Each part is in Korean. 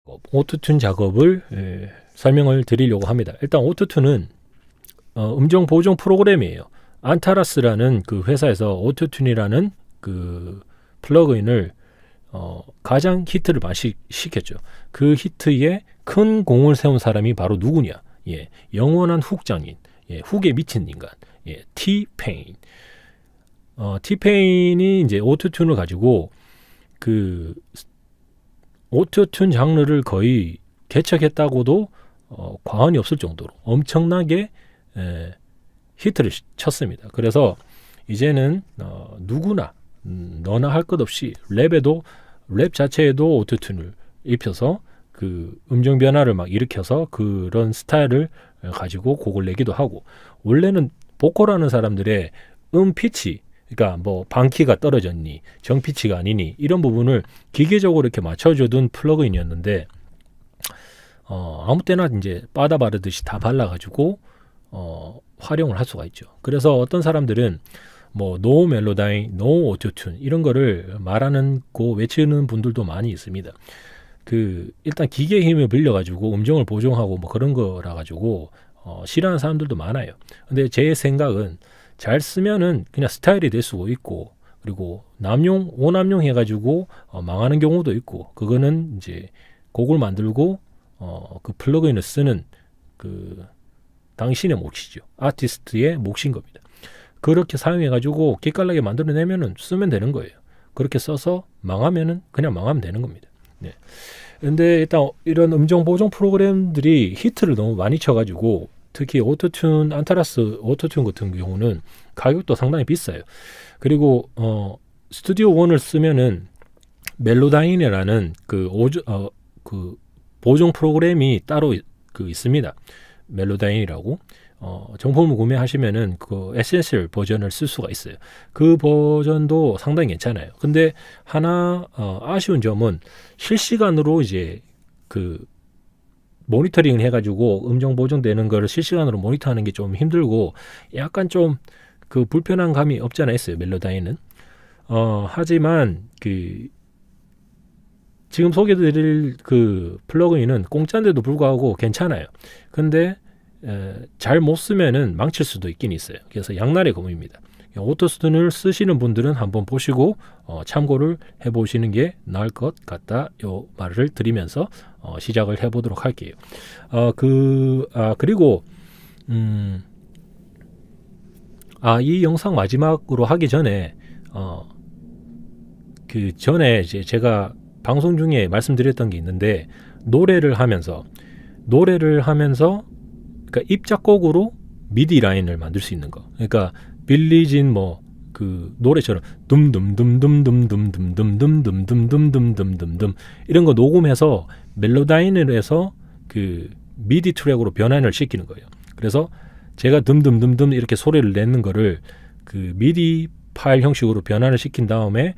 오토튠 작업을 설명을 드리려고 합니다. 일단 오토튠은 음정 보정 프로그램이에요. 안타라스라는 그 회사에서 오토튠이라는 그 플러그인을 가장 히트를 많이 시켰죠. 그 히트에 큰 공을 세운 사람이 바로 누구냐? 예, 영원한 훅장인, 예, 훅에 미친 인간, 예, 티페인. 티페인이 이제 오토튠을 가지고 그 오토튠 장르를 거의 개척했다고도 과언이 없을 정도로 엄청나게 히트를 쳤습니다. 그래서 이제는 누구나 너나 할 것 없이 랩에도 랩 자체에도 오토튠을 입혀서 그 음정 변화를 막 일으켜서 그런 스타일을 가지고 곡을 내기도 하고, 원래는 보컬하는 사람들의 피치, 그러니까 뭐 방키가 떨어졌니, 정피치가 아니니, 이런 부분을 기계적으로 이렇게 맞춰주던 플러그인이었는데 아무 때나 이제 빠다 바르듯이 다 발라가지고 활용을 할 수가 있죠. 그래서 어떤 사람들은 뭐 노 멜로다인, 노 오토튠 이런 거를 말하는 고 외치는 분들도 많이 있습니다. 그 일단 기계의 힘을 빌려가지고 음정을 보정하고 뭐 그런 거라 가지고 싫어하는 사람들도 많아요. 근데 제 생각은 잘 쓰면은 그냥 스타일이 될 수도 있고, 그리고 남용 오남용 해가지고 망하는 경우도 있고, 그거는 이제 곡을 만들고 그 플러그인을 쓰는 그 당신의 몫이죠. 아티스트의 몫인 겁니다. 그렇게 사용해가지고 기깔나게 만들어내면은 쓰면 되는 거예요. 그렇게 써서 망하면은 그냥 망하면 되는 겁니다. 네. 근데 일단 이런 음정 보정 프로그램들이 히트를 너무 많이 쳐가지고, 특히 오토튠, 안타라스 오토튠 같은 경우는 가격도 상당히 비싸요. 그리고 스튜디오 원을 쓰면은 멜로다인이라는 그 보정 프로그램이 따로 있습니다. 멜로다인이라고. 정품을 구매하시면은 그 에센셜 버전을 쓸 수가 있어요. 그 버전도 상당히 괜찮아요. 근데 하나 아쉬운 점은 실시간으로 이제 그 모니터링을 해가지고 음정 보정되는 거를 실시간으로 모니터하는 게 좀 힘들고, 약간 좀 그 불편한 감이 없지 않아 있어요, 멜로다인은. 하지만 그 지금 소개드릴 그 플러그인은 공짜인데도 불구하고 괜찮아요. 근데 잘 못 쓰면은 망칠 수도 있긴 있어요. 그래서 양날의 검입니다. 오토튠을 쓰시는 분들은 한번 보시고 참고를 해보시는 게 나을 것 같다, 요 말을 드리면서 시작을 해보도록 할게요. 그리고 이 영상 마지막으로 하기 전에 그 전에 이제 제가 방송 중에 말씀드렸던 게 있는데, 노래를 하면서 그러니까 입작곡으로 미디 라인을 만들 수 있는 거. 그러니까 빌리진 뭐 그 노래처럼 둠둠둠둠둠둠둠둠둠둠둠둠둠둠둠 이런 거 녹음해서 멜로다인을 해서 그 미디 트랙으로 변환을 시키는 거예요. 그래서 제가 둠둠둠둠 이렇게 소리를 내는 거를 그 미디 파일 형식으로 변환을 시킨 다음에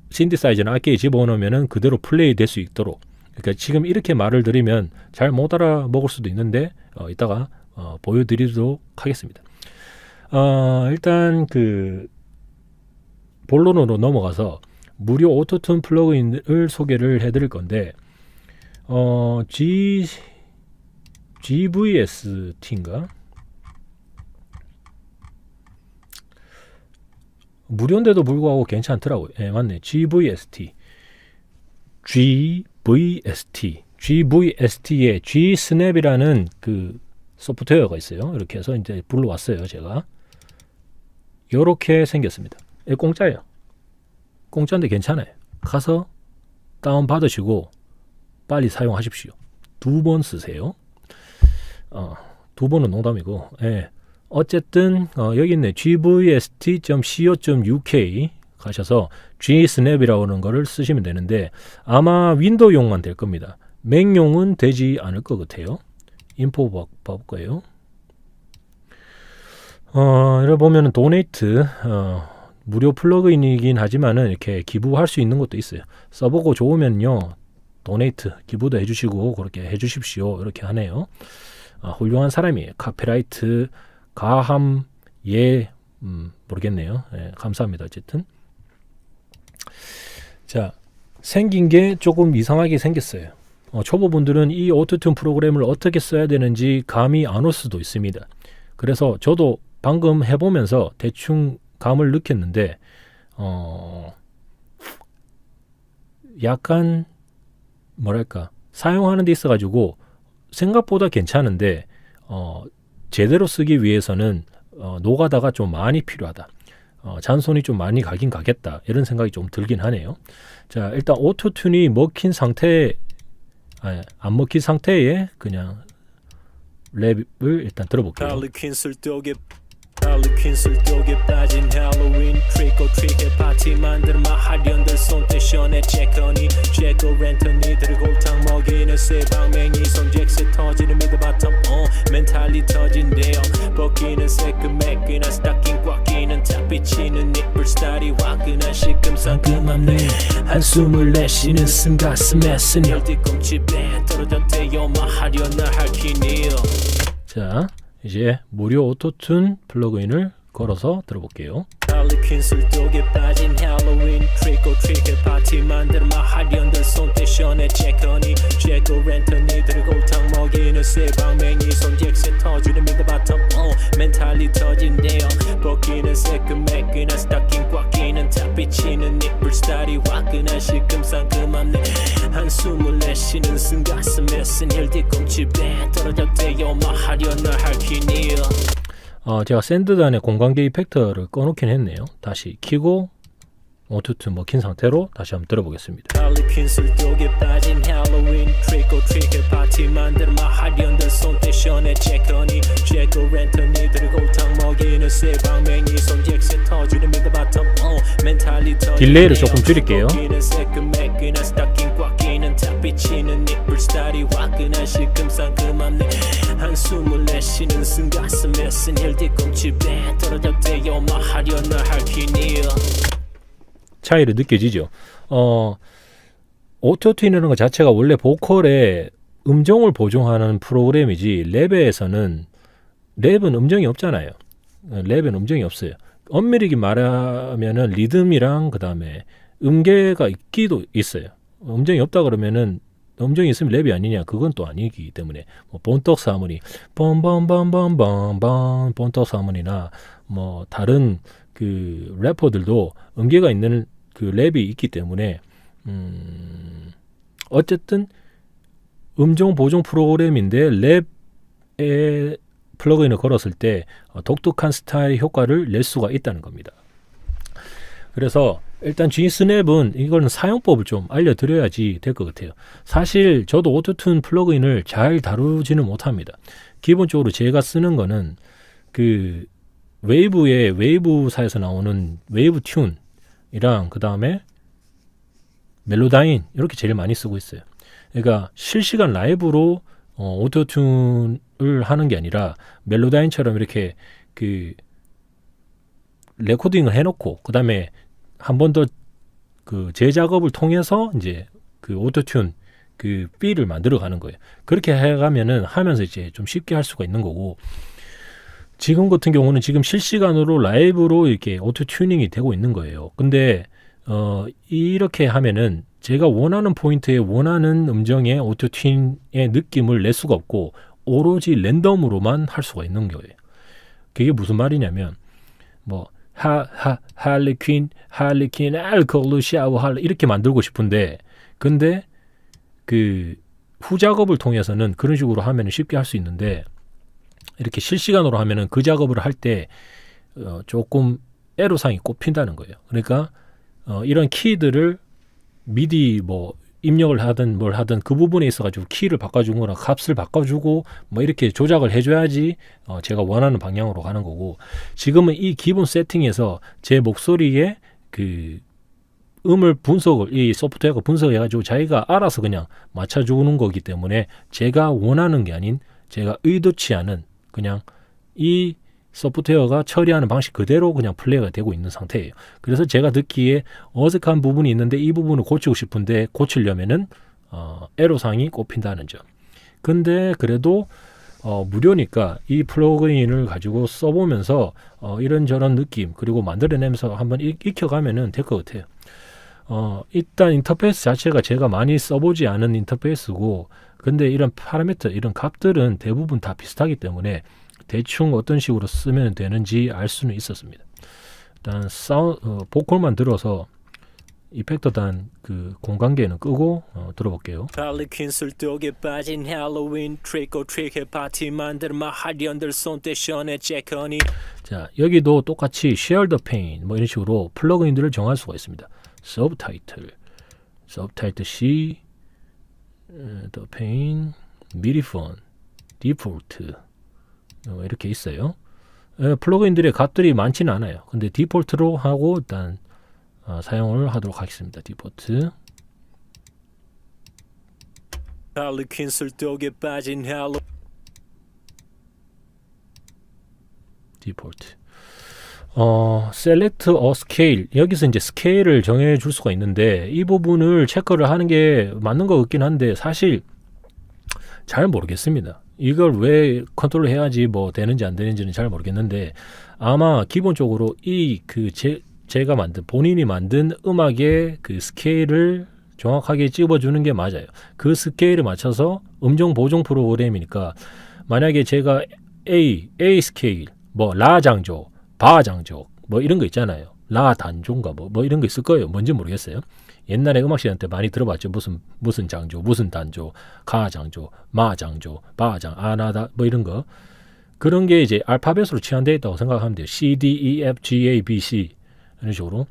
신디사이저나 악기에 집어넣으면은 그대로 플레이 될 수 있도록. 그러니까 지금 이렇게 말을 드리면 잘 못 알아먹을 수도 있는데 이따가 보여드리도록 하겠습니다. 일단 그 본론으로 넘어가서 무료 오토튠 플러그인을 소개를 해드릴 건데, GVST인가? 무료인데도 불구하고 괜찮더라고요. 예, 맞네. GVST에 G 스냅이라는 그 소프트웨어가 있어요. 이렇게 해서 이제 불러왔어요, 제가. 이렇게 생겼습니다. 공짜예요. 공짜인데 괜찮아요. 가서 다운 받으시고 빨리 사용하십시오. 2번 쓰세요. 2번은 농담이고, 예. 어쨌든 여기 있네. gvst.co.uk 가셔서 gsnap이라고 하는 거를 쓰시면 되는데, 아마 윈도우용만 될 겁니다. 맥용은 되지 않을 것 같아요. 인포 봐볼 거예요. 이렇게 보면은 도네이트, 무료 플러그인이긴 하지만은 이렇게 기부할 수 있는 것도 있어요. 써보고 좋으면요, 도네이트 기부도 해주시고 그렇게 해주십시오, 이렇게 하네요. 훌륭한 사람이에요. 카피라이트 가함 모르겠네요. 예, 감사합니다. 어쨌든 자, 생긴 게 조금 이상하게 생겼어요. 초보분들은 이 오토튠 프로그램을 어떻게 써야 되는지 감이 안 올 수도 있습니다. 그래서 저도 방금 해보면서 대충 감을 느꼈는데 약간 뭐랄까 사용하는 데 있어가지고 생각보다 괜찮은데 제대로 쓰기 위해서는 노가다가 좀 많이 필요하다. 잔손이 좀 많이 가긴 가겠다. 이런 생각이 좀 들긴 하네요. 자, 일단 오토튠이 먹힌 상태, 안 먹힌 상태에 그냥 랩을 일단 들어볼게요. 할리퀸 술독에 빠진 할로윈 트릭 오 트릭에 파티 만들 마하련들 손대션에 체커니 제거 랜턴이 들골탕 먹이는 새방맹이 손잭스 터지는 미드바텀 멘탈이 터진대요 벗기는 새끈매끈한 스타킹 꽉 끼는 탁 비치는 니플 스타일이 화끈한 시큼상큼함네 한숨을 내쉬는 쓴 가슴에 쓴 혈뒤꿈치 밴 떨어졌대요 마하련을 할퀴니요. 자, 이제 무료 오토튠 플러그인을 걸어서 들어볼게요. 할리퀸 술독에 빠진 할로윈 트릭 오 트릭에 파티 만들 마하련들 손대션에 체커니 제거 랜턴이 들골탕 먹이는 새방맹이 손잭스 터지는 미드바텀 멘탈이 터진대요 벗기는 새끈매끈한 스타킹 꽉 끼는 탁 비치는 니플 스타일이 화끈한 시큼상큼함네 한숨을 내쉬는 쓴 가슴에 쓴 혈뒤꿈치 밴 떨어졌대요 마하련을 할퀴니요. 제가 샌드단의 공간계 이펙터를 꺼놓긴 했네요. 다시 키고 오토튠 먹힌 상태로 다시 한번 들어보겠습니다. 할리퀸 술독에 빠진 할로윈 트릭 오 트릭에 파티 만들 마하련들 손대션에 체커니 제거 랜턴이 들골탕 먹이는 새방맹이 손잭스 터지는 미드바텀 멘탈이 터지는 딜레이를 조금 줄일게요. 새끈매끈한 스타킹 꽉 끼는 탁 비치는 니플 스타일이 화끈한 시큼상큼함네 한숨을 내쉬는 쓴 가슴에 쓴 혈뒤꿈치 밴 떨어졌대요 마하련을 할퀴니요. 차이를 느껴지죠. 오토튠이라는 것 자체가 원래 보컬의 음정을 보정하는 프로그램이지 랩에서는 랩은 음정이 없잖아요. 랩은 음정이 없어요. 엄밀히 말하면은 리듬이랑 그 다음에 음계가 있기도 있어요. 음정이 없다 그러면은 음정이 있으면 랩이 아니냐? 그건 또 아니기 때문에 본떡스 하모니, 뻔뻔뻔뻔뻔뻔 본떡스 하모니나 뭐 다른 그 래퍼들도 음계가 있는 그 랩이 있기 때문에 어쨌든 음정 보정 프로그램인데 랩에 플러그인을 걸었을 때 독특한 스타일 효과를 낼 수가 있다는 겁니다. 그래서 일단 G스냅은 이거는 사용법을 좀 알려드려야지 될 것 같아요. 사실 저도 오토튠 플러그인을 잘 다루지는 못합니다. 기본적으로 제가 쓰는 거는 그 웨이브의 웨이브사에서 나오는 웨이브 튠이랑 그 다음에 멜로다인 이렇게 제일 많이 쓰고 있어요. 그러니까 실시간 라이브로 오토튠을 하는 게 아니라 멜로다인처럼 이렇게 그 레코딩을 해놓고 그 다음에 한 번 더 그 재작업을 통해서 이제 그 오토튠 그 필을 만들어 가는 거예요. 그렇게 해가면은 하면서 이제 좀 쉽게 할 수가 있는 거고, 지금 같은 경우는 지금 실시간으로 라이브로 이렇게 오토 튜닝이 되고 있는 거예요. 근데 이렇게 하면은 제가 원하는 포인트에 원하는 음정의 오토 튠의 느낌을 낼 수가 없고 오로지 랜덤으로만 할 수가 있는 거예요. 그게 무슨 말이냐면 뭐 할리퀸 알코올 샤워 할리 이렇게 만들고 싶은데, 근데 그 후작업을 통해서는 그런 식으로 하면 쉽게 할 수 있는데 이렇게 실시간으로 하면은 그 작업을 할 때 조금 애로사항이 꼽힌다는 거예요. 그러니까 이런 키들을 미디 뭐 입력을 하든 뭘 하든 그 부분에 있어가지고 키를 바꿔주거나 값을 바꿔주고 뭐 이렇게 조작을 해줘야지 제가 원하는 방향으로 가는 거고, 지금은 이 기본 세팅에서 제 목소리에 그 음을 분석을 이 소프트웨어가 분석해가지고 자기가 알아서 그냥 맞춰주는 거기 때문에 제가 원하는 게 아닌 제가 의도치 않은 그냥 이 소프트웨어가 처리하는 방식 그대로 그냥 플레이가 되고 있는 상태예요. 그래서 제가 듣기에 어색한 부분이 있는데 이 부분을 고치고 싶은데 고치려면은 애로사항이 꼽힌다는 점. 근데 그래도 무료니까 이 플러그인을 가지고 써보면서 이런저런 느낌 그리고 만들어내면서 한번 익혀가면은 될 것 같아요. 일단 인터페이스 자체가 제가 많이 써보지 않은 인터페이스고, 근데 이런 파라미터, 이런 값들은 대부분 다 비슷하기 때문에 대충 어떤 식으로 쓰면 되는지 알 수는 있었습니다. 일단 보컬만 들어서 이펙터 단 그 공간계는 끄고 들어볼게요. 할리퀸 술독에 빠진 할로윈 트릭 오 트릭 파티 만들마 하련들 손대션에 제커니. 자, 여기도 똑같이 share the pane 뭐 이런 식으로 플러그인들을 정할 수가 있습니다. subtitle C, the pane, MIDI font, default 이렇게 있어요. 플러그인들의 값들이 많지는 않아요. 근데 디폴트로 하고 일단 사용을 하도록 하겠습니다. 디폴트. 할리퀸 술독에 빠진 할로. 디폴트. select a scale. 여기서 이제 스케일을 정해 줄 수가 있는데 이 부분을 체크를 하는 게 맞는 것 같긴 한데 사실 잘 모르겠습니다. 이걸 왜 컨트롤 해야지 뭐 되는지 안 되는지는 잘 모르겠는데 아마 기본적으로 제가 만든 본인이 만든 음악의 그 스케일을 정확하게 찝어주는 게 맞아요. 그 스케일에 맞춰서 음정 보정 프로그램이니까 만약에 제가 A 스케일 뭐 라 장조, 바 장조 뭐 이런 거 있잖아요. 라 단조인가 뭐 이런 거 있을 거예요. 뭔지 모르겠어요. 옛날에 음악 시간 때 많이 들어봤죠. 무슨 장조, 무슨 단조, 가 장조, 마 장조, 바 장, 아나다 뭐 이런 거. 그런 게 이제 알파벳으로 치환되어 있다고 생각하면 돼요. C, D, E, F, G, A, B, C 이런 식으로.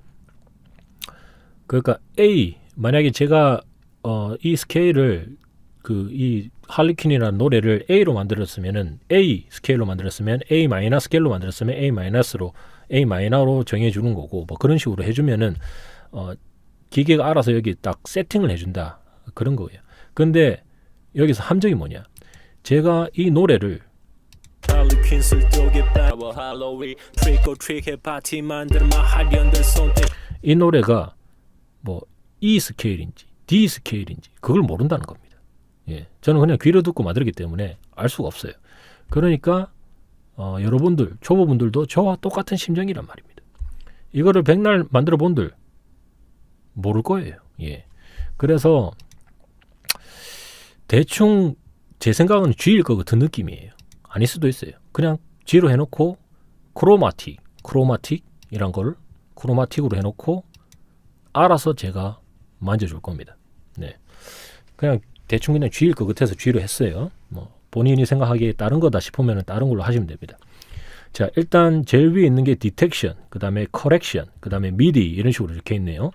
그러니까 A 만약에 제가 이 스케일을 이 할리퀸이라는 노래를 A로 만들었으면은 A 스케일로 만들었으면 A 마이너 스케일로 만들었으면 A 마이너스로 A 마이너로 정해 주는 거고 뭐 그런 식으로 해 주면은 기계가 알아서 여기 딱 세팅을 해 준다. 그런 거예요. 근데 여기서 함정이 뭐냐? 제가 이 노래를 할리퀸 술독에 빠진 할로윈 트릭 오 트릭 파티 만들마 하련들 손대. 이 노래가 뭐 E 스케일인지 D 스케일인지 그걸 모른다는 겁니다. 예, 저는 그냥 귀로 듣고 만들기 때문에 알 수가 없어요. 그러니까 여러분들 초보분들도 저와 똑같은 심정이란 말입니다. 이거를 백날 만들어 본들 모를 거예요. 예, 그래서 대충 제 생각은 G일 것 같은 느낌이에요. 아닐 수도 있어요. 그냥 G로 해놓고 크로마틱이란 걸 크로마틱으로 해놓고 알아서 제가 만져줄 겁니다. 네, 그냥 대충 그냥 G일 것 같아서 G로 했어요. 뭐 본인이 생각하기에 다른 거다 싶으면 다른 걸로 하시면 됩니다. 자, 일단 제일 위에 있는 게 detection, 그 다음에 correction, 그 다음에 MIDI 이런 식으로 이렇게 있네요.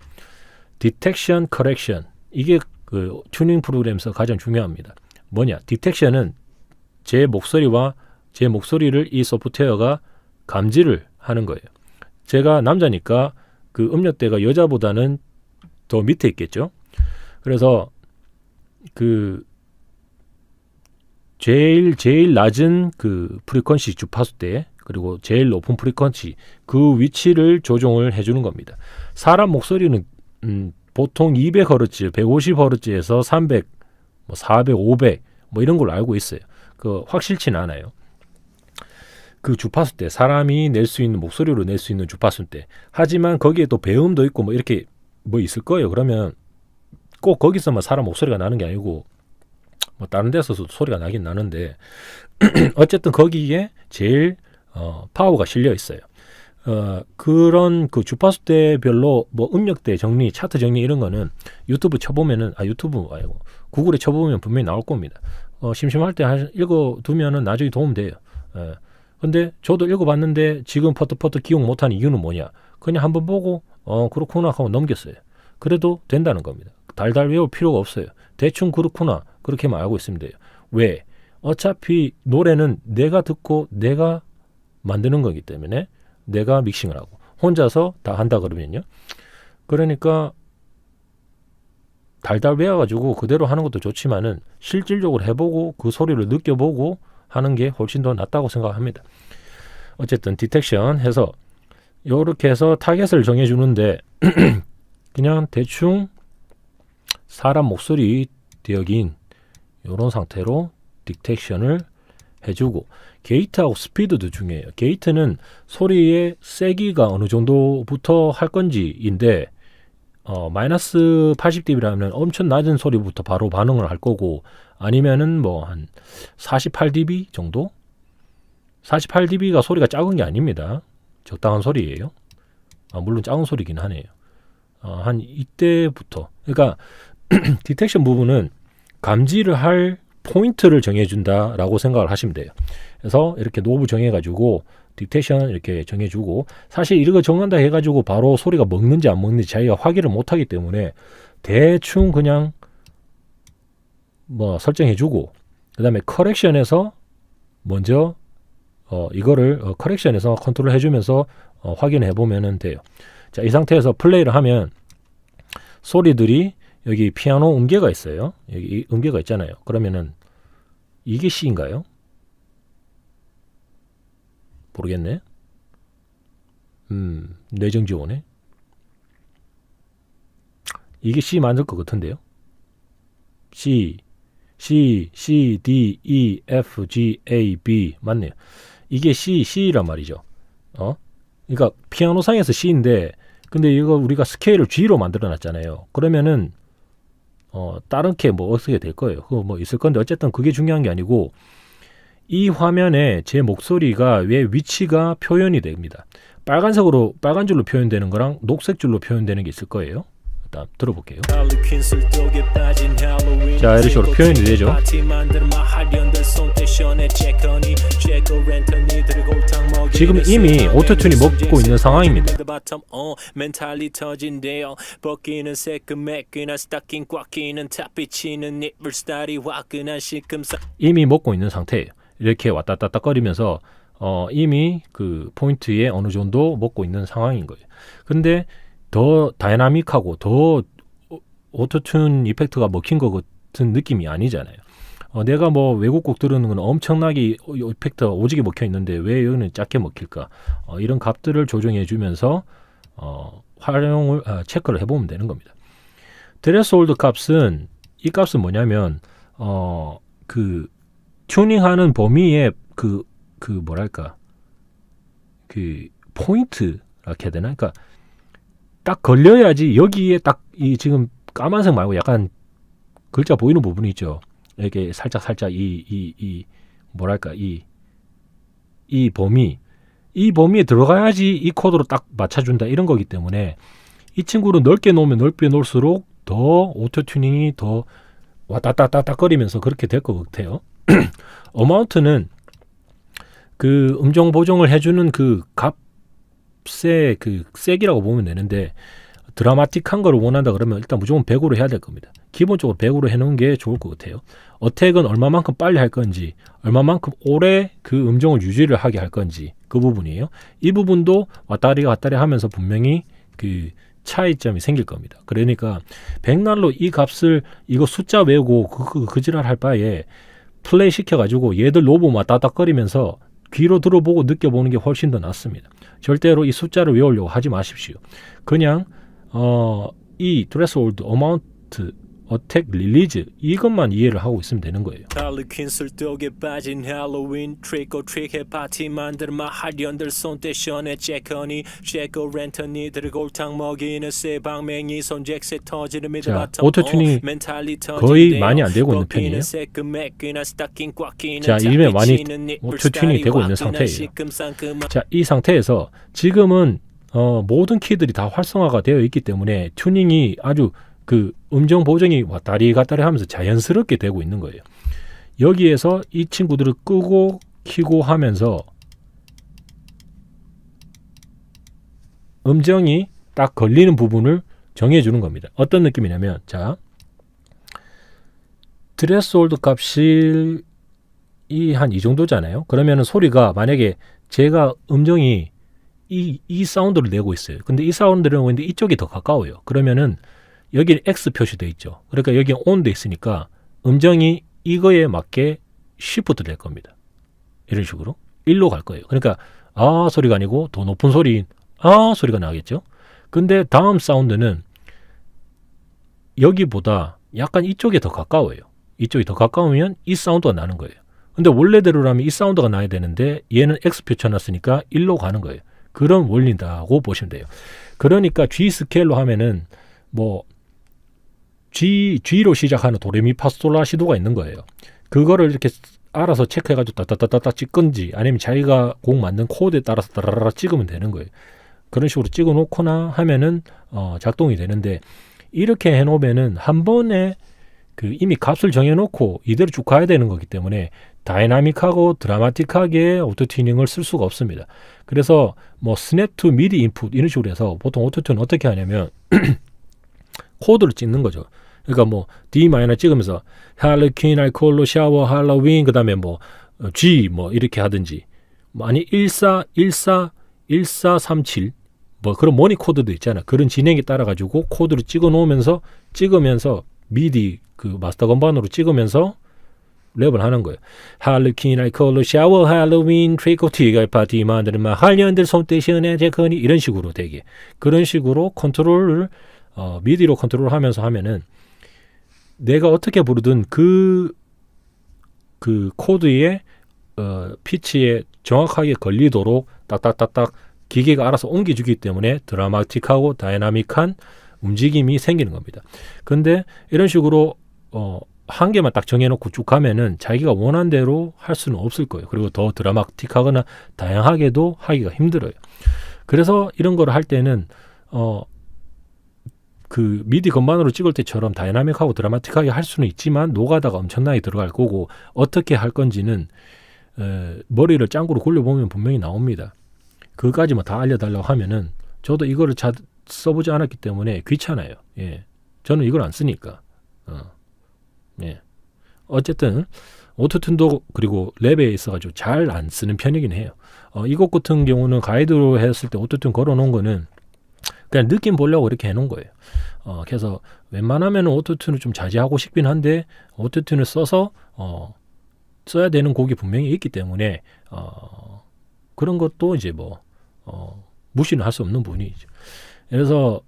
detection, correction 이게 그 튜닝 프로그램에서 가장 중요합니다. 뭐냐? detection은 제 목소리를 이 소프트웨어가 감지를 하는 거예요. 제가 남자니까 그 음역대가 여자보다는 더 밑에 있겠죠. 그래서 그 제일 낮은 그 프리퀀시 주파수대 그리고 제일 높은 프리퀀시 그 위치를 조정을 해주는 겁니다. 사람 목소리는 보통 200Hz, 150Hz에서 300, 400, 500 뭐 이런 걸로 알고 있어요. 그 확실치는 않아요. 그 주파수대 사람이 낼 수 있는 목소리로 낼 수 있는 주파수대. 하지만 거기에 또 배음도 있고 뭐 이렇게 뭐 있을 거예요. 그러면 꼭 거기서만 사람 목소리가 나는 게 아니고 뭐 다른 데서도 소리가 나긴 나는데 어쨌든 거기에 제일 파워가 실려 있어요. 그런 그 주파수대별로 뭐 음역대 정리, 차트 정리 이런 거는 유튜브 쳐보면은 유튜브 아니고 구글에 쳐보면 분명히 나올 겁니다. 심심할 때 읽어두면은 나중에 도움 돼요. 근데 저도 읽어봤는데 지금 퍼뜩퍼뜩 기억 못하는 이유는 뭐냐? 그냥 한번 보고 그렇구나 하고 넘겼어요. 그래도 된다는 겁니다. 달달 외울 필요가 없어요. 대충 그렇구나 그렇게만 알고 있으면 돼요. 왜? 어차피 노래는 내가 듣고 내가 만드는 거기 때문에 내가 믹싱을 하고 혼자서 다 한다 그러면요. 그러니까 달달 외워가지고 그대로 하는 것도 좋지만은 실질적으로 해보고 그 소리를 느껴보고 하는 게 훨씬 더 낫다고 생각합니다. 어쨌든 디텍션 해서 이렇게 해서 타겟을 정해주는데 그냥 대충 사람 목소리 대역인 이런 상태로 디텍션을 해주고 게이트하고 스피드도 중요해요. 게이트는 소리의 세기가 어느 정도부터 할 건지인데 마이너스 80dB라면 엄청 낮은 소리부터 바로 반응을 할 거고, 아니면은 뭐 한 48dB 정도? 48dB가 소리가 작은 게 아닙니다. 적당한 소리예요. 물론 작은 소리긴 하네요. 한 이때부터, 그러니까 디텍션 부분은 감지를 할 포인트를 정해준다라고 생각을 하시면 돼요. 그래서 이렇게 노브 정해가지고 디텍션 이렇게 정해주고, 사실 이거 정한다 해가지고 바로 소리가 먹는지 안 먹는지 자기가 확인을 못하기 때문에 대충 그냥 뭐 설정해주고, 그 다음에 커렉션에서 먼저 이거를 커렉션에서 컨트롤 해주면서 확인해 보면 돼요. 자, 이 상태에서 플레이를 하면 소리들이 여기 피아노 음계가 있어요. 여기 음계가 있잖아요. 그러면은 이게 C인가요? 모르겠네. 뇌정 지원에 이게 C 맞을 것 같은데요. C, D, E, F, G, A, B 맞네요. 이게 C란 말이죠. 그러니까 피아노 상에서 C인데, 근데 이거 우리가 스케일을 G로 만들어 놨잖아요. 그러면은 다른 캐 뭐 어떻게 될 거예요. 그거 뭐 있을 건데, 어쨌든 그게 중요한 게 아니고, 이 화면에 제 목소리가 왜 위치가 표현이 됩니다. 빨간 줄로 표현되는 거랑 녹색 줄로 표현되는 게 있을 거예요. 일단 들어볼게요. 자, 이런 식으로 표현이 되죠. 지금 이미 오토튠이 먹고 있는 상황입니다. 이미 먹고 있는 상태예요. 이렇게 왔다 갔다 거리면서 이미 그 포인트에 어느 정도 먹고 있는 상황인 거예요. 근데 더 다이나믹하고 더 오토튠 이펙트가 먹힌 것 같은 느낌이 아니잖아요. 내가 뭐 외국 곡 들으는 건 엄청나게 이펙트가 오지게 먹혀 있는데 왜 여기는 작게 먹힐까? 이런 값들을 조정해 주면서 활용을 체크를 해보면 되는 겁니다. 드레스홀드 값은, 이 값은 뭐냐면 그 튜닝하는 범위의 그 뭐랄까, 그 포인트 이렇게 해야 되나? 그러니까 딱 걸려야지 여기에 딱 이 지금 까만색 말고 약간 글자 보이는 부분이 있죠. 이렇게 살짝 이 뭐랄까, 이 범위에 들어가야지 이 코드로 딱 맞춰준다, 이런 거기 때문에 이 친구를 넓게 놓으면 넓게 놓을수록 더 오토 튜닝이 더 왔다 갔다 거리면서 그렇게 될 것 같아요. 어마운트는 그 음정 보정을 해주는 그 값의 그 색이라고 보면 되는데, 드라마틱한 걸 원한다 그러면 일단 무조건 100으로 해야 될 겁니다. 기본적으로 100으로 해놓은 게 좋을 것 같아요. 어택은 얼마만큼 빨리 할 건지, 얼마만큼 오래 그 음정을 유지를 하게 할 건지, 그 부분이에요. 이 부분도 왔다리 하면서 분명히 그 차이점이 생길 겁니다. 그러니까 백날로 이 값을 이거 숫자 외우고 그 지랄 할 바에 플레이 시켜가지고 얘들 노브 왔다 갔다 거리면서 귀로 들어보고 느껴보는 게 훨씬 더 낫습니다. 절대로 이 숫자를 외우려고 하지 마십시오. 그냥 이 드레스홀드, 어마운트, 어택, 릴리즈 이것만 이해를 하고 있으면 되는 거예요. 할리퀸 술독에 빠진 할로윈 트릭 오 트릭해 파티 만들마 하련들 손대션에 잭허니 잭오 랜턴이들 골탕 먹이는 쇠방맹이 손잭세 터지는 미드바텀 오토튠이 거의 많이 안 되고 있는 편이에요. 자, 이름에 많이 오토튠이 되고 있는 상태예요. 자, 이 상태에서 지금은 모든 키들이 다 활성화가 되어 있기 때문에 튜닝이 아주 그 음정 보정이 왔다리 갔다리 하면서 자연스럽게 되고 있는 거예요. 여기에서 이 친구들을 끄고 키고 하면서 음정이 딱 걸리는 부분을 정해주는 겁니다. 어떤 느낌이냐면, 자, 드레스홀드 값이 한 이 정도잖아요. 그러면은 소리가, 만약에 제가 음정이 이 사운드를 내고 있어요. 근데 이 사운드를 내고 있는데 이쪽이 더 가까워요. 그러면은 여기 X 표시되어 있죠. 그러니까 여기 ON 돼 있으니까 음정이 이거에 맞게 쉬프트 될 겁니다. 이런 식으로 1로 갈 거예요. 그러니까 아 소리가 아니고 더 높은 소리인 아 소리가 나겠죠. 근데 다음 사운드는 여기보다 약간 이쪽에 더 가까워요. 이쪽이 더 가까우면 이 사운드가 나는 거예요. 근데 원래대로라면 이 사운드가 나야 되는데 얘는 X 표쳐놨으니까 1로 가는 거예요. 그런 원리다고 보시면 돼요. 그러니까 G 스케일로 하면은 뭐 G로 시작하는 도레미파솔라시도가 있는 거예요. 그거를 이렇게 알아서 체크해가지고 따따따따 찍건지 아니면 자기가 곡 만든 코드에 따라서 따라라 찍으면 되는 거예요. 그런 식으로 찍어놓거나 하면은 작동이 되는데 이렇게 해놓으면은 한 번에 그 이미 값을 정해놓고 이대로 쭉 가야 되는 거기 때문에 다이나믹하고 드라마틱하게 오토튜닝을 쓸 수가 없습니다. 그래서 뭐 스냅 투 미디 인풋 이런 식으로 해서 보통 오토튜는 어떻게 하냐면 코드를 찍는 거죠. 그러니까 뭐 D 마이너 찍으면서 할로퀸, 알콜로, 샤워, 할로윈 그다음에 뭐 G 뭐 이렇게 하든지 뭐 아니 1437 뭐 그런 모니 코드도 있잖아. 그런 진행에 따라 가지고 코드를 찍으면서 미디 그 마스터 건반으로 찍으면서 랩을 하는 거예요. 할로퀸, 알콜로, 샤워, 할로윈, 트리코티가 파티 만드는 막 한년들 손대시네 제커니 이런 식으로 되게 그런 식으로 컨트롤을 미디로 컨트롤하면서 하면은 내가 어떻게 부르든 그 코드의 피치에 정확하게 걸리도록 딱딱딱딱 기계가 알아서 옮겨주기 때문에 드라마틱하고 다이나믹한 움직임이 생기는 겁니다. 근데 이런 식으로 한 개만 딱 정해놓고 쭉 가면은 자기가 원하는 대로 할 수는 없을 거예요. 그리고 더 드라마틱하거나 다양하게도 하기가 힘들어요. 그래서 이런 거를 할 때는 그 미디 건반으로 찍을 때처럼 다이나믹하고 드라마틱하게 할 수는 있지만 노가다가 엄청나게 들어갈 거고 어떻게 할 건지는 머리를 짱구로 굴려보면 분명히 나옵니다. 그까지만 다 알려달라고 하면은 저도 이거를 잘 써보지 않았기 때문에 귀찮아요. 예, 저는 이걸 안 쓰니까. 예, 어쨌든 오토튠도 그리고 랩에 있어가지고 잘 안 쓰는 편이긴 해요. 이곡 같은 경우는 가이드로 했을 때 오토튠 걸어놓은 거는 그냥 느낌 보려고 이렇게 해놓은 거예요. 그래서 웬만하면 오토튠을 좀 자제하고 싶긴 한데 오토튠을 써서 써야 되는 곡이 분명히 있기 때문에 그런 것도 이제 뭐 무시는 할 수 없는 부분이죠. 그래서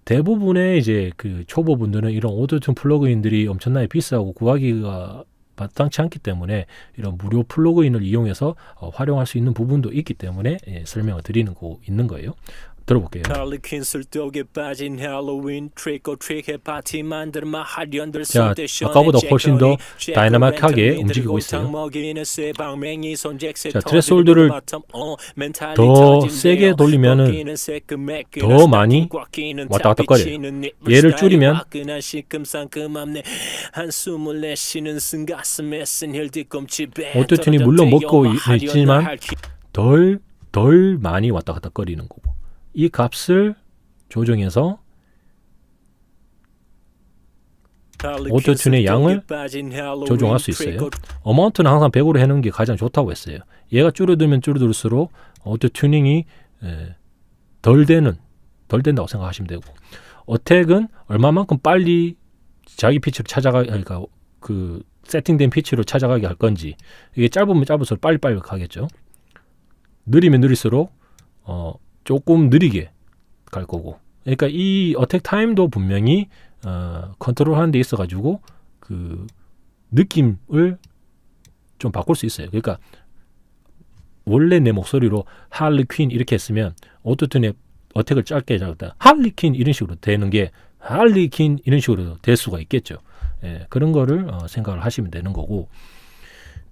대부분의 이제 그 초보분들은 이런 오토튠 플러그인들이 엄청나게 비싸고 구하기가 마땅치 않기 때문에 이런 무료 플러그인을 이용해서 활용할 수 있는 부분도 있기 때문에 설명을 드리는 거 있는 거예요. 들어볼게요. 할로퀸 술독에 빠진 할로윈 트릭 오 트릭해 파티 만들마 하련들 자, 아까보다 훨씬 더 다이나믹하게 움직이고 있어요. 자, 트레스홀드를 더 세게 돌리면은 더 많이 왔다 갔다 거려요. 얘를 줄이면 오토튠이 물론 먹고 있지만 덜 많이 왔다 갔다 거리는 거고 이 값을 조정해서 오토튠의 양을 조정할 수 있어요. 어마운트는 항상 100으로 해놓은 게 가장 좋다고 했어요. 얘가 줄어들면 줄어들수록 오토튜닝이 덜 된다고 생각하시면 되고 어택은 얼마만큼 빨리 자기 피치로 그러니까 그 세팅된 피치로 찾아가게 할 건지 이게 짧으면 짧을수록 빨리빨리 가겠죠. 느리면 느릴수록 조금 느리게 갈 거고 그러니까 이 어택 타임도 분명히 컨트롤 하는 데 있어 가지고 그 느낌을 좀 바꿀 수 있어요. 그러니까 원래 내 목소리로 할리퀸 이렇게 했으면 오토튠의 어택을 짧게 잡았다 할리퀸 이런 식으로 되는 게 할리퀸 이런 식으로 될 수가 있겠죠. 예, 그런 거를 생각을 하시면 되는 거고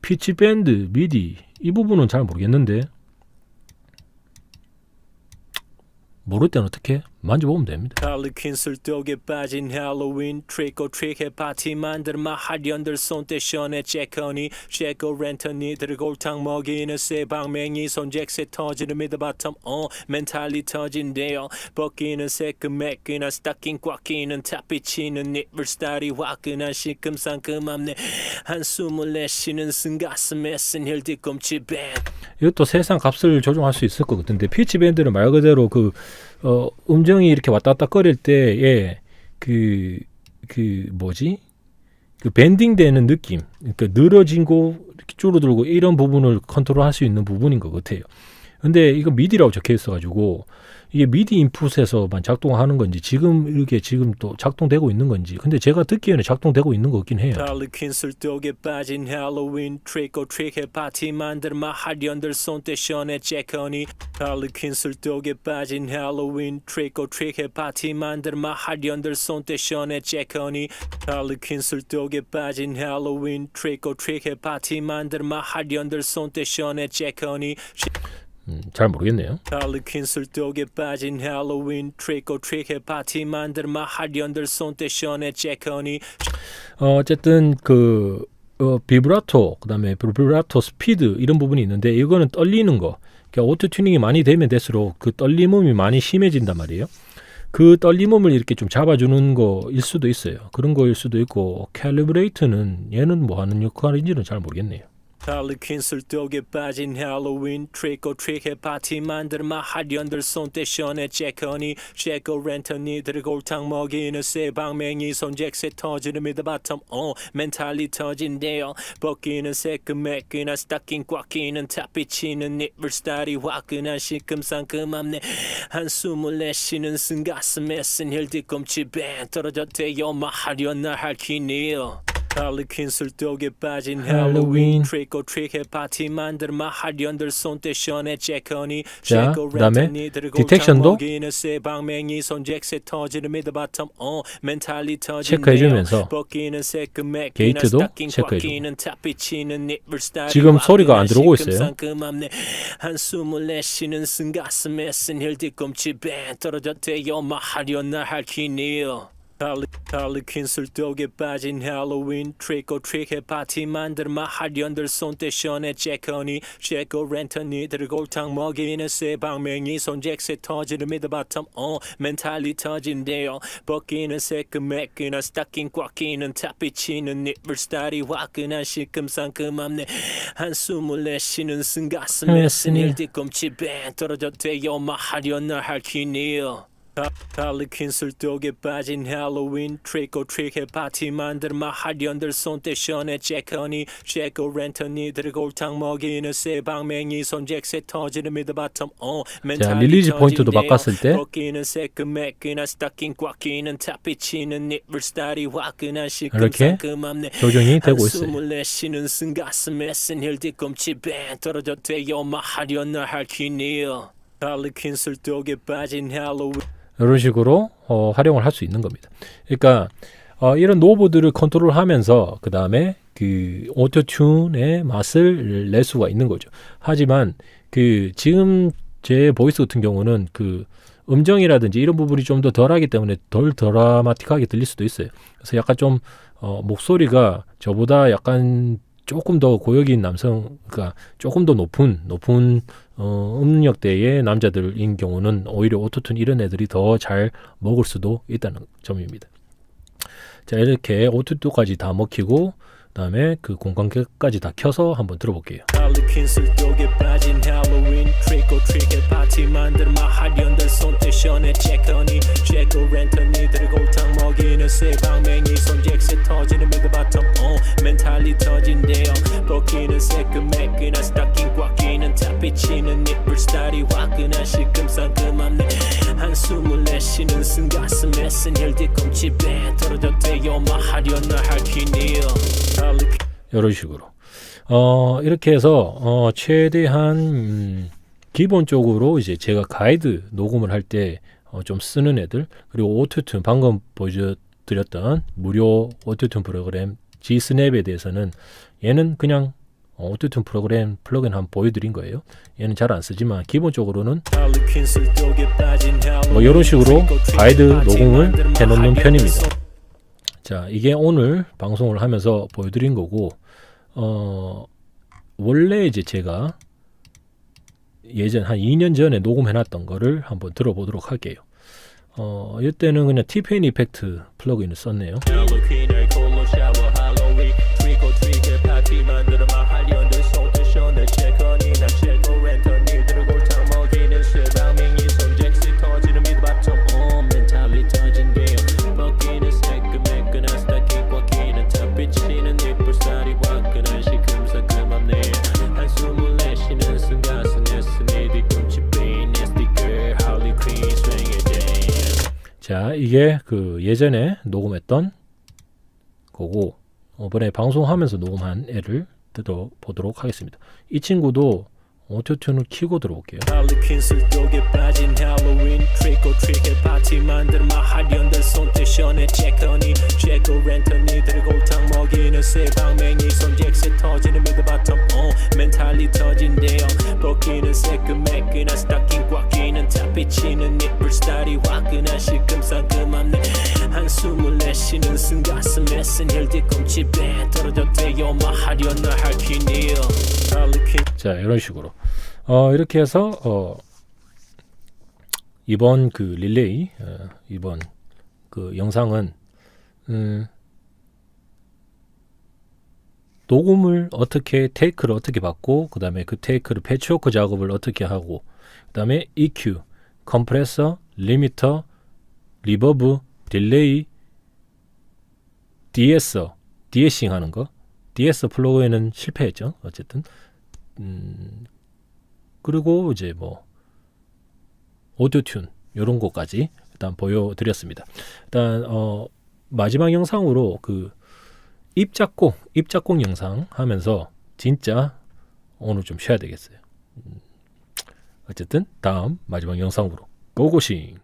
피치 밴드 미디 이 부분은 잘 모르겠는데 모를 때는 어떻게 만져보면 됩니다. 할로퀸 술독에 빠진 할로윈 트릭 오 트릭해 파티 만들마 하련들 손대셔네 제커니 제거 랜턴이 들골탕 먹이는 새방맹이 손잭새 터지는 미드바텀 멘탈이 터진대요 벗기는 새끈매끈한 스타킹 꽉 끼는 탑 비치는 니블 스타일이 화끈한 시큼상큼함네 한숨을 내쉬는 쓴가슴에 쓴 힐 뒤꿈치 밴 이것도 세상 값을 조정할 수 있을 것 같은데 피치 밴드는 말 그대로 그 음정이 이렇게 왔다 갔다 거릴 때에 그 뭐지? 그 밴딩 되는 느낌. 그러니까 늘어진 거 이렇게 줄어들고 이런 부분을 컨트롤할 수 있는 부분인 것 같아요. 근데 이거 미디라고 적혀 있어가지고 이게 미디 인풋에서만 작동하는 건지 지금 이게 지금 또 작동되고 있는 건지 근데 제가 듣기에는 작동되고 있는 것 같긴 해요. 할리퀸 술독에 빠진 할로윈 트릭 오 트릭해 파티 만들마 하련들 손때 션에 잭허니 할리퀸 술독에 빠진 할로윈 트릭 오 트릭해 파티 만들마 하련들 손때 션에 잭허니 할리퀸 술독에 빠진 할로윈 트릭 오 트릭해 파티 만들마 하련들 손때 션에 잭허니 잘 모르겠네요. 할리퀸 술독에 빠진 할로윈 트릭 오 트릭해 파티 만들마 하련들 손때 션에 잭허니 어쨌든 그 비브라토 그다음에 비브라토 스피드 이런 부분이 있는데 이거는 떨리는 거. 그러니까 오토 튜닝이 많이 되면 될수록 그 떨림음이 많이 심해진단 말이에요. 그 떨림음을 이렇게 좀 잡아주는 거일 수도 있어요. 그런 거일 수도 있고 캘리브레이트는 얘는 뭐 하는 역할인지는 잘 모르겠네요. 할리퀸 술독에 빠진 할로윈 트릭 오 트릭해 파티 만들마 하련들 손때 션에 잭허니 잭오 랜턴이들 골탕 먹이는 새방맹이 손잭새 터지는 미드바텀 멘탈이 터진대요 벗기는 새끈매끈한 스타킹 꽉 끼는 탑 비치는 니플 스타일이 화끈한 시큼상큼함네 한숨을 내쉬는 쓴가슴에 쓴 힐 뒤꿈치 뱅 떨어졌대요 마하련날 할퀴니요 할리퀸 술독에 빠진 할로윈 트릭 오 트릭해 파티 만들마 하련들 손때 션에 잭허니 자, 그다음에 디텍션도 새방맹이 손잭새 터지는 미드바텀 멘탈이 체크해주면서 벗기는 새끈매끈한 게이트도 스타킹 꽉 체크해주고 끼는 탑 비치는 니플 스타일이 지금 소리가 안 들어오고 있어요. 시큼상큼함네 한숨을 내쉬는 쓴가슴에 쓴 힐 뒤꿈치 뱅 떨어졌대요 마하련날 할퀴니요 할리퀸 술독에 빠진 할로윈 트릭 오 트릭해 파티 만들마 하련들 손때 션에 잭허니 잭오 랜턴이들 골탕 먹이는 새방맹이 손잭새 터지는 미드바텀 멘탈이 터진대요 벗기는 새끈매끈한 스타킹 꽉 끼는 탑 비치는 니플 스타일이 화끈한 시큼상큼함네 한숨을 내쉬는 쓴가슴에 쓴 힐 뒤꿈치 뱅 떨어졌대요 마하련날 할퀴니요 할리퀸 술독에 빠진 할로윈 트릭 오 트릭해 파티 만들마 하련들 손때 션에 잭허니 잭오 랜턴이들 골탕 먹이는 새방맹이 손잭새 터지는 미드바텀 자, 릴리즈 포인트도 바꿨을 때 벗기는 새끈매끈한 스타킹 꽉 끼는 탑 비치는 니플 스타일이 화끈한 이렇게 시큼상큼함네 조정이 되고 있어요. 한숨을 내쉬는 쓴가슴에 쓴 힐 뒤꿈치 뱅 떨어졌대요 마하련날 할퀴니요 할리퀸 술독에 빠진 할로윈 이런 식으로 활용을 할 수 있는 겁니다. 그러니까 이런 노브들을 컨트롤하면서 그 다음에 그 오토튠의 맛을 낼 수가 있는 거죠. 하지만 그 지금 제 보이스 같은 경우는 그 음정이라든지 이런 부분이 좀 더 덜하기 때문에 덜 드라마틱하게 들릴 수도 있어요. 그래서 약간 좀 목소리가 저보다 약간 조금 더 고역인 남성, 그러니까 조금 더 높은 음역대의 남자들인 경우는 오히려 오토튠 이런 애들이 더 잘 먹을 수도 있다는 점입니다. 자, 이렇게 오토튠까지 다 먹히고 그다음에 그 공간계까지 다 켜서 한번 들어볼게요. 할리퀸 술독에 빠진 할로윈 트릭 오 트릭해 파티 만들마 하련들 손때 션에 잭허니 잭오 랜턴이들 골탕 먹이는 새방맹이 손잭새 터지는 미드바텀 멘탈이 터진대요 벗기는 새끈매끈한 스타킹 꽉 끼는 탑 비치는 니플 스타일이 화끈한 시큼상큼함네 한숨을 내쉬는 쓴가슴에 쓴 힐 뒤꿈치 뱅 떨어졌대요 마하련날 할퀴니요 이런 식으로 이렇게 해서 최대한 기본적으로 이제 제가 가이드 녹음을 할 때 좀 쓰는 애들 그리고 오토튠 방금 보여드렸던 무료 오토튠 프로그램 G-Snap에 대해서는 얘는 그냥 오토튠 프로그램 플러그인 한번 보여드린 거예요. 얘는 잘 안 쓰지만 기본적으로는 뭐 이런 식으로 가이드 녹음을 해놓는 편입니다. 자, 이게 오늘 방송을 하면서 보여드린 거고 원래 이제 제가 예전 한 2년 전에 녹음해놨던 거를 한번 들어보도록 할게요. 이때는 그냥 티페인 이펙트 플러그인을 썼네요. 한숨을 내쉬는 순간 스네스 네 이게 그 예전에 녹음했던 거고 이번에 방송하면서 녹음한 애를 들어보도록 하겠습니다. 이 친구도 오토튠을 키고 들어볼게요. 할리퀸 술독에 빠진 할로윈 트릭 오 트릭의 파티 만들어 마하련들 손대션에 체커니 제거 랜턴이 들골탕 먹이는 새방맹이 손잭새 터지는 미드바텀 멘탈이 터진대요. 벗기는 새끈매끈한 스타킹 꽉 끼는 탑 비치는 니플 스타일이 화끈한 시큼상큼한 내 한숨을 내쉬는 순가슴에 쓴 혈 뒤꿈치에 떨어졌대요. 마하련을 할퀴니요 할리퀸. 자, 이런 식으로 이렇게 해서 이번 그 릴레이 이번 그 영상은 녹음을 어떻게 테이크를 어떻게 받고 그 다음에 그 테이크를 패치워크 작업을 어떻게 하고 그 다음에 EQ, 컴프레서, 리미터, 리버브, 딜레이, 디에싱 하는 거. 디에서 플러그에는 실패했죠. 어쨌든 그리고 이제 뭐 오토튠 이런 거까지 일단 보여드렸습니다. 일단 마지막 영상으로 그 입작곡 영상 하면서 진짜 오늘 좀 쉬어야 되겠어요. 어쨌든 다음 마지막 영상으로 고고싱.